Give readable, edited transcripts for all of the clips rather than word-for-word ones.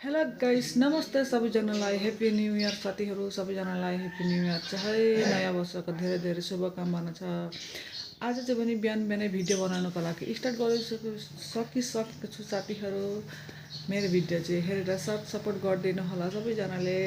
Hello guys, नमस्ते सबैजनालाई। Happy new year साथीहरू सबैजनालाई ह्याप्पी न्यू इयर चाहे नयाँ वर्षको धेरै धेरै शुभकामना छ। आज चाहिँ पनि बिहान बिहानै भिडियो बनाउनको लागि स्टार्ट सकिसकेको छु साथीहरू। मेरो भिडियो चाहिँ हेरेर साथ सपोर्ट गरिदिनु होला सबैजनाले।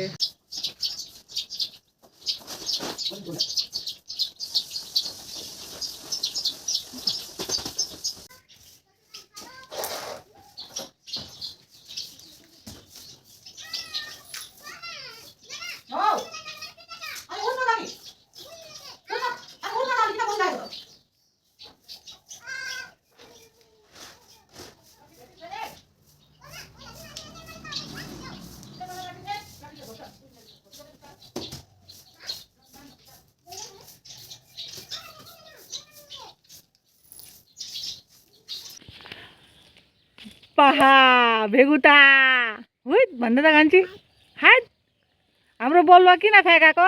पहा भेगुता हुइ भन्दै त कान्छी हाट हाम्रो बलुवा किन फ्याँकाको?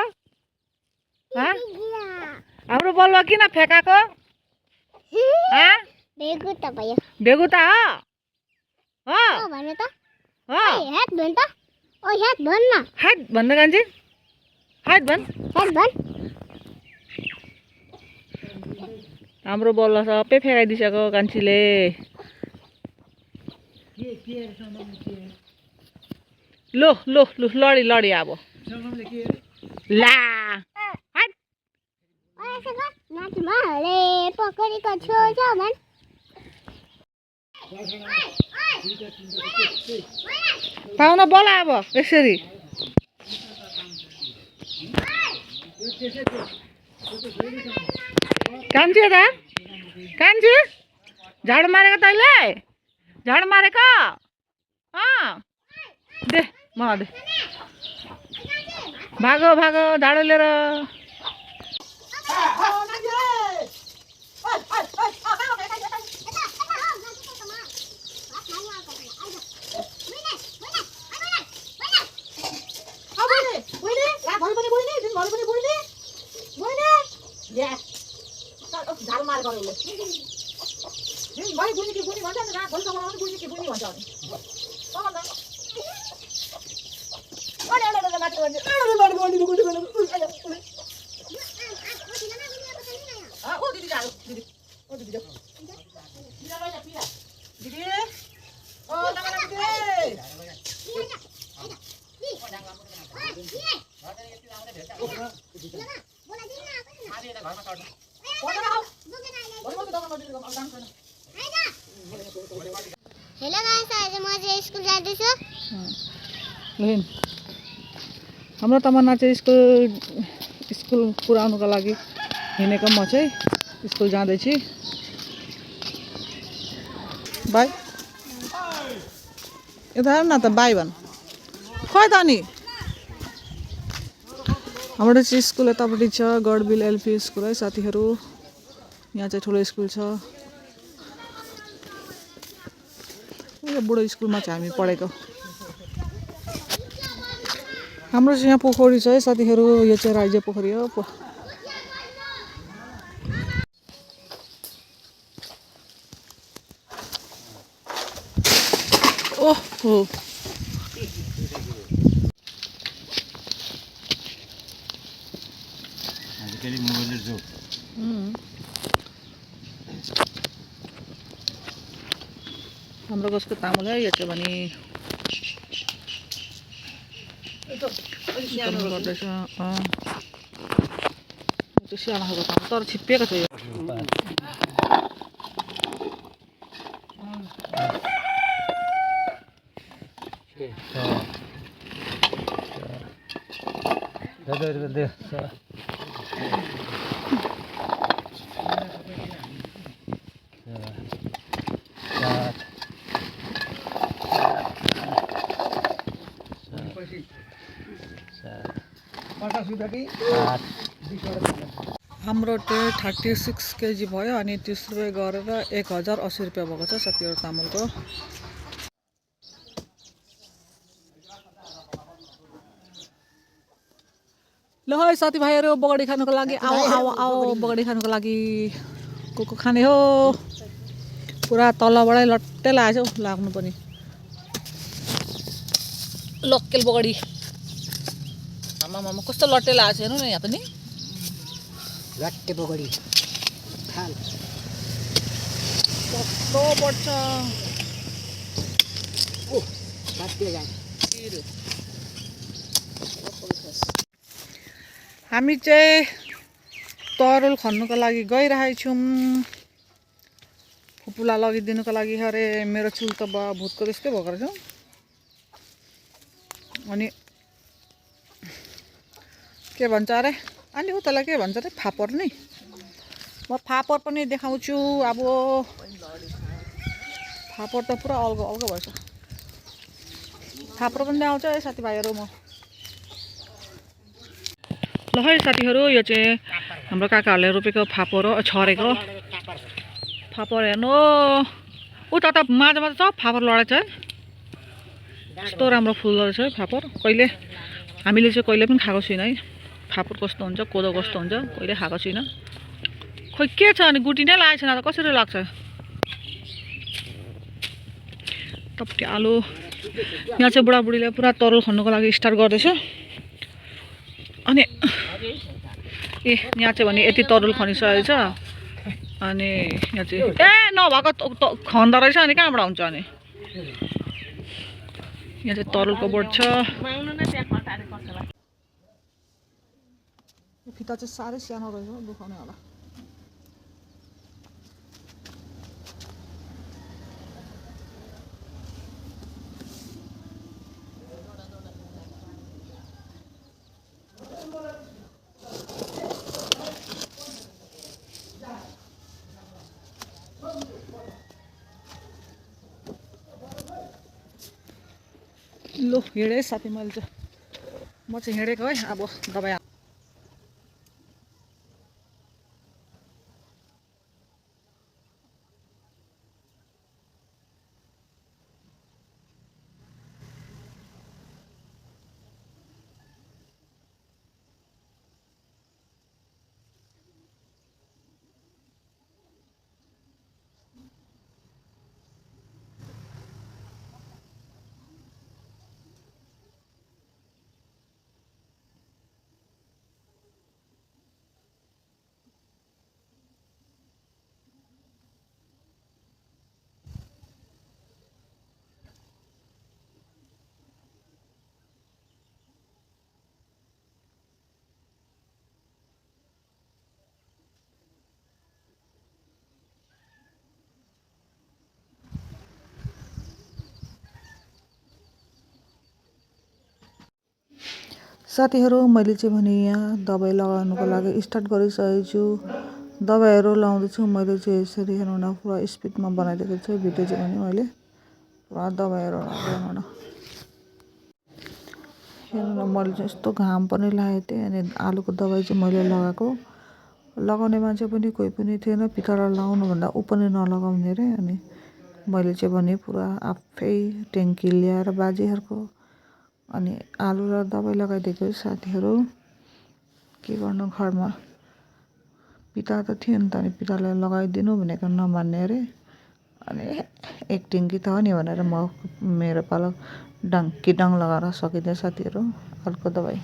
हाम्रो बलुवा किन फ्याँकाको? भेगुता भयो। भेगुता हो भन्नु त हात भन् त हात भन् न हाट भन्दै कान्छी हाट भन् हाम्रो बलुवा सबै फ्याँकाइदिसक्यो कान्छीले। लो लो लु लडी लडी अब ला हाट पकडेको छु भन्। पाउन बोला अब यसरी कान्छी त कान्छी झाडु मारेको तैँले झाडु मारेको दे म दे भागो भागो झाडु लिएर। झाडु मारेको हेलो गाइस, आज म चाहिँ स्कुल जाँदैछु। हाम्रो तमन्ना चाहिँ स्कुल पुऱ्याउनुको लागि हिँडेको, म चाहिँ स्कुल जाँदैछु। बाई यता हेर्नु न त बाई भन् खोइ त नि। हाम्रो चाहिँ स्कुल यतापट्टि छ, गडबिल एलपी स्कुल है साथीहरू। यहाँ चाहिँ ठुलो स्कुल छ। यो बुढो स्कुलमा चाहिँ हामी पढेको। हाम्रो चाहिँ यहाँ पोखरी छ है साथीहरू। यो चाहिँ राज्य पोखरी हो। ओहो हाम्रो कसको तामाङ है यो चाहिँ भने गर्दैछ। सानो खालको तामाङ तर छिप्पिएको छ यो। हाम्रो चाहिँ 36 केजी भयो अनि 30 रुपियाँ गरेर 1080 रुपियाँ भएको छ साथीहरू तामुलको। ल है साथीभाइहरू बगडी खानुको लागि आओ आओ आओ बगडी खानुको लागि को खाने हो। पुरा तलबाटै लट्टै लागेको छ लाग्नु पनि। लोकल बगडी आमामा कस्तो लट्टे लागेको छ हेर्नु न यहाँ पनि लट्टे बगडी खाल कस्तो पर्छ ओ बाट्यो जान हामी चाहिँ तरुल खन्नुको लागि गइरहेको छौँ फुपूलाई लगिदिनुको लागि अरे मेरो चुल त भूतको त्यस्तै भएको रहेछ अनि के भन्छ अरे अनि उतालाई के भन्छ अरे फापर नि म फापर पनि देखाउँछु अब फापर त पुरा अल्गो अल्गो भएछ फापर पनि देखाउँछ है साथीभाइहरू म ल है साथीहरू यो चाहिँ हाम्रो काकाहरूले रोपेको फापर हो छरेको फापर हेर्नु उता त माझ माझ सब फापर लडेको छ है कस्तो राम्रो फुल्दो रहेछ है फापर कहिले हामीले चाहिँ कहिले पनि खाएको छैन है फापर कस्तो हुन्छ कोदो कस्तो हुन्छ कहिले खाएको छैन खोइ के छ अनि गुटी नै लागेको छैन त कसरी लाग्छ टप्टी आलु यहाँ चाहिँ बुढाबुढीले पुरा तरुल खन्नुको लागि स्टार्ट गर्दैछ अनि ए यहाँ चाहिँ भने यति तरुल खनिसकेको छ अनि यहाँ चाहिँ ए नभएको खन्दा रहेछ अनि कहाँबाट हुन्छ अनि यहाँ चाहिँ तरुलको बोट छ यो फिता चाहिँ साह्रै सानो रहेछ दुखाउने होला लो हिँडे साथी मैले चाहिँ म चाहिँ हिँडेको है अब दबाई साथीहरू मैले चाहिँ भने यहाँ दबाई लगाउनुको लागि स्टार्ट गरिसकेको छु दबाईहरू लाउँदैछु मैले चाहिँ यसरी हेर्नु न पुरा स्पिडमा बनाइदिएको छु भिडियो चाहिँ भने मैले पुरा दबाईहरू लगाउनु न हेर्नु न मैले चाहिँ यस्तो घाम पनि लागेको थिएँ अनि आलुको दबाई चाहिँ मैले लगाएको लगाउने मान्छे पनि कोही पनि थिएन पितालाई लगाउनुभन्दा ऊ पनि नलगाउने अरे अनि मैले चाहिँ भने पुरा आफै ट्याङ्की ल्याएर बाजेहरूको अनि आलु र दबाई लगाइदिएको साथीहरू के गर्नु घरमा पिता त थियो नि त अनि पितालाई लगाइदिनु भनेको नमान्ने अरे अनि एक ट्याङ्की त हो नि भनेर म मेरो पालो डङ लगाएर सकिदिएँ साथीहरू आलुको दबाई